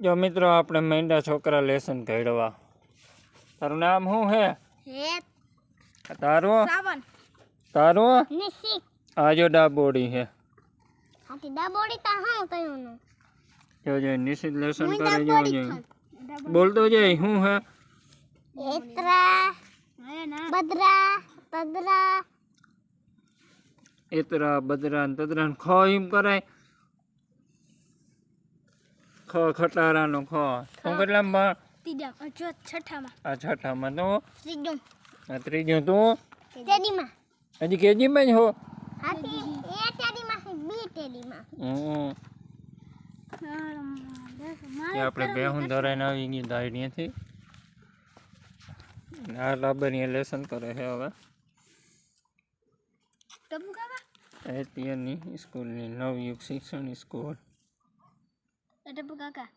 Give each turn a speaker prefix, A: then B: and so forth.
A: જો મિત્રો આપણે મેંડા છોકરા લેસન ઘડવા. તારું નામ શું હે?
B: હેત
A: તારું
B: સાવન
A: તારું
B: નિશિક
A: આ જો ડાબોડી હે.
B: હાથી ડાબોડી તા હું તયુંનું
A: જો નિશિત લેસન કરે જો બોલતો જાય શું હે?
B: એત્રા બદરા તદરા
A: એતરા બદરા ને તદરા ખ એમ કરાય. ખ ખટારાનો ખ શું કેટલામાં?
B: તીડા જો છઠ્ઠામાં
A: આ છઠ્ઠામાં તો
B: ત્રીજું
A: આ ત્રીજું તું
B: તેડીમાં
A: હજી કેજીમાં જ હો.
B: હાથી એ તેડીમાં છે બી તેડીમાં
A: આપણે બેહું ધરાઈને આવી ગઈ દાયડીએથી. આ લાબરીએ લેસન કરે છે હવે.
B: ટપુ કાકા
A: અત્યારની સ્કૂલની નવયુગ શિક્ષણ સ્કૂલ.
B: ટપુ કાકા